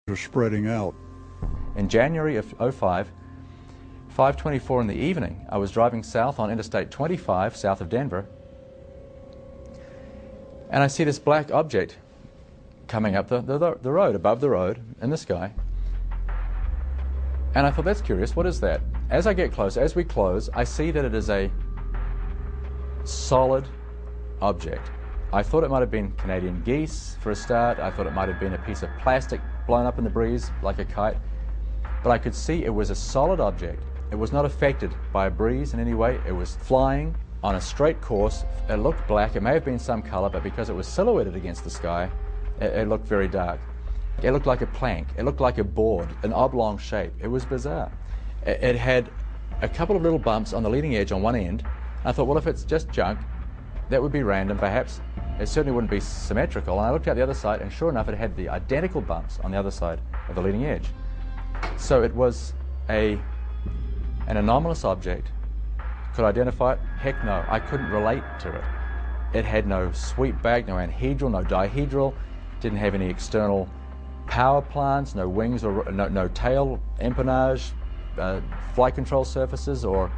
are spreading out. In January of '05, 5:24 in the evening, I was driving south on Interstate 25, south of Denver, and I see this black object coming up the road, above the road, in the sky. And I thought, that's curious, what is that? As I get close, as we close, I see that it is a solid object. I thought it might have been Canadian geese for a start. I thought it might have been a piece of plastic blown up in the breeze like a kite. But I could see it was a solid object. It was not affected by a breeze in any way. It was flying on a straight course. It looked black. It may have been some color, but because it was silhouetted against the sky, it looked very dark. It looked like a plank. It looked like a board, an oblong shape. It was bizarre. It had a couple of little bumps on the leading edge on one end. I thought, well, if it's just junk, that would be random, perhaps. It certainly wouldn't be symmetrical. And I looked out the other side, and sure enough, it had the identical bumps on the other side of the leading edge. So it was an anomalous object. Could I identify it? Heck no. I couldn't relate to it. It had no sweep back, no anhedral, no dihedral, didn't have any external power plants, no wings or no tail, empennage, flight control surfaces or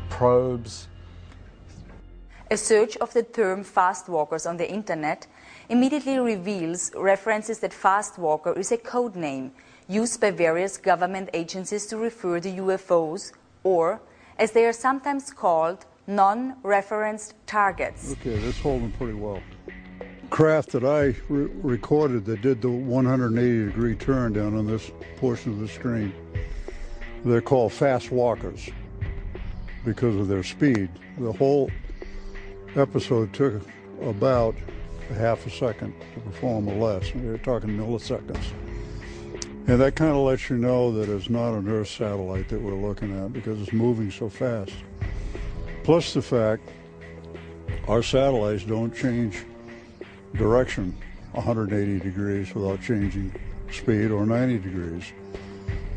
probes. A search of the term fastwalkers on the internet immediately reveals references that fastwalker is a code name used by various government agencies to refer to UFOs, or, as they are sometimes called, non-referenced targets. Okay, that's holding pretty well. Craft that I recorded that did the 180-degree turn down on this portion of the screen, they're called fastwalkers because of their speed. The whole episode took about a half a second to perform or less. We're talking milliseconds. And that kind of lets you know that it's not an Earth satellite that we're looking at because it's moving so fast. Plus the fact our satellites don't change direction 180 degrees without changing speed or 90 degrees.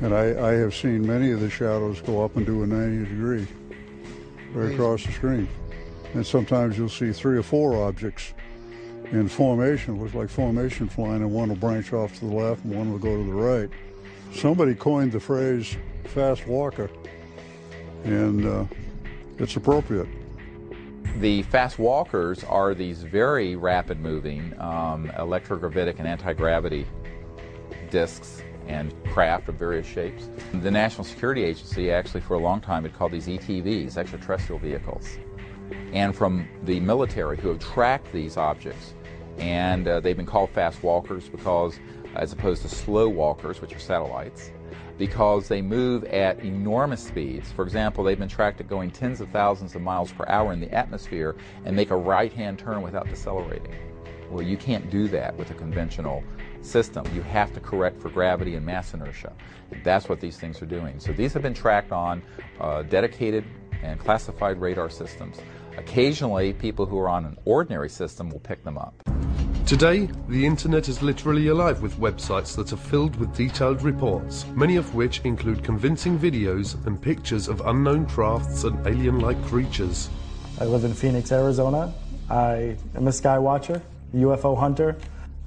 And I have seen many of the shadows go up and do a 90 degree right across the screen. And sometimes you'll see 3 or 4 objects in formation. It looks like formation flying, and one will branch off to the left and one will go to the right. Somebody coined the phrase fast walker, and it's appropriate. The fast walkers are these very rapid moving electrogravitic and anti-gravity discs and craft of various shapes. The National Security Agency actually for a long time had called these ETVs, extraterrestrial vehicles. And from the military who have tracked these objects, and they've been called fast walkers because, as opposed to slow walkers, which are satellites, because they move at enormous speeds. For example, they've been tracked at going tens of thousands of miles per hour in the atmosphere and make a right-hand turn without decelerating. Well, you can't do that with a conventional system. You have to correct for gravity and mass inertia. That's what these things are doing. So these have been tracked on dedicated and classified radar systems. Occasionally, people who are on an ordinary system will pick them up. Today, the internet is literally alive with websites that are filled with detailed reports, many of which include convincing videos and pictures of unknown crafts and alien-like creatures. I live in Phoenix, Arizona. I am a sky watcher, UFO hunter.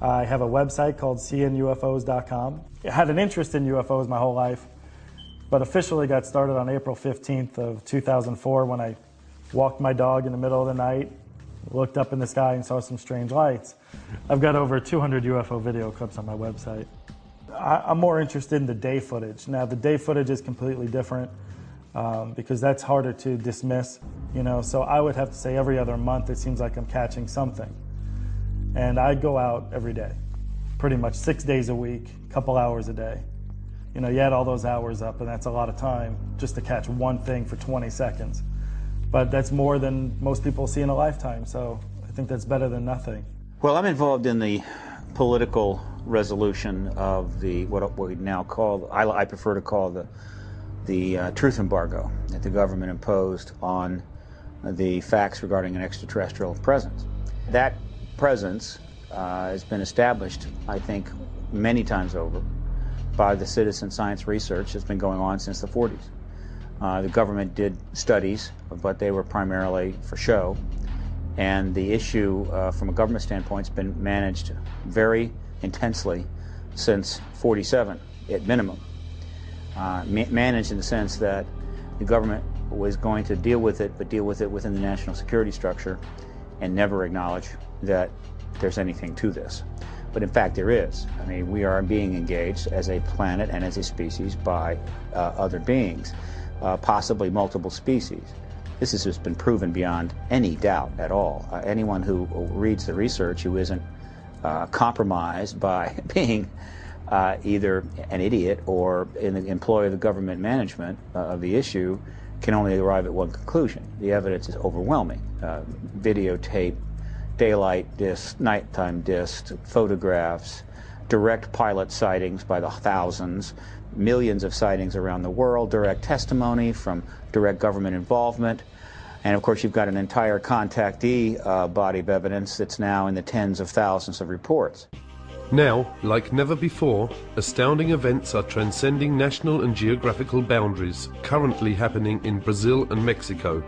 I have a website called seeingufos.com. I had an interest in UFOs my whole life, but officially got started on April 15th of 2004 when I walked my dog in the middle of the night, looked up in the sky and saw some strange lights. I've got over 200 UFO video clips on my website. I'm more interested in the day footage. Now, the day footage is completely different because that's harder to dismiss, you know, so I would have to say every other month it seems like I'm catching something. And I go out every day, pretty much 6 days a week, a couple hours a day. You know, you add all those hours up and that's a lot of time just to catch one thing for 20 seconds. But that's more than most people see in a lifetime, so I think that's better than nothing. Well, I'm involved in the political resolution of the what we now call, I prefer to call the truth embargo that the government imposed on the facts regarding an extraterrestrial presence. That presence has been established, I think, many times over by the citizen science research that's been going on since the 40s. The government did studies, but they were primarily for show. And the issue, from a government standpoint, has been managed very intensely since '47 at minimum. Managed in the sense that the government was going to deal with it, but deal with it within the national security structure and never acknowledge that there's anything to this. But in fact there is. I mean, we are being engaged as a planet and as a species by other beings, possibly multiple species. This has just been proven beyond any doubt at all. Anyone who reads the research who isn't compromised by being either an idiot or in the employ of the government management of the issue can only arrive at one conclusion. The evidence is overwhelming. Videotape, daylight discs, nighttime discs, photographs, direct pilot sightings by the thousands, millions of sightings around the world, direct testimony from direct government involvement, and of course you've got an entire contactee body of evidence that's now in the tens of thousands of reports. Now, like never before, astounding events are transcending national and geographical boundaries, currently happening in Brazil and Mexico.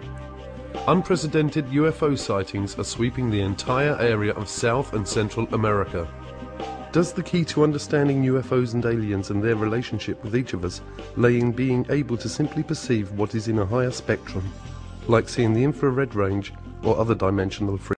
Unprecedented UFO sightings are sweeping the entire area of South and Central America. Does the key to understanding UFOs and aliens and their relationship with each of us lay in being able to simply perceive what is in a higher spectrum, like seeing the infrared range or other dimensional frequencies?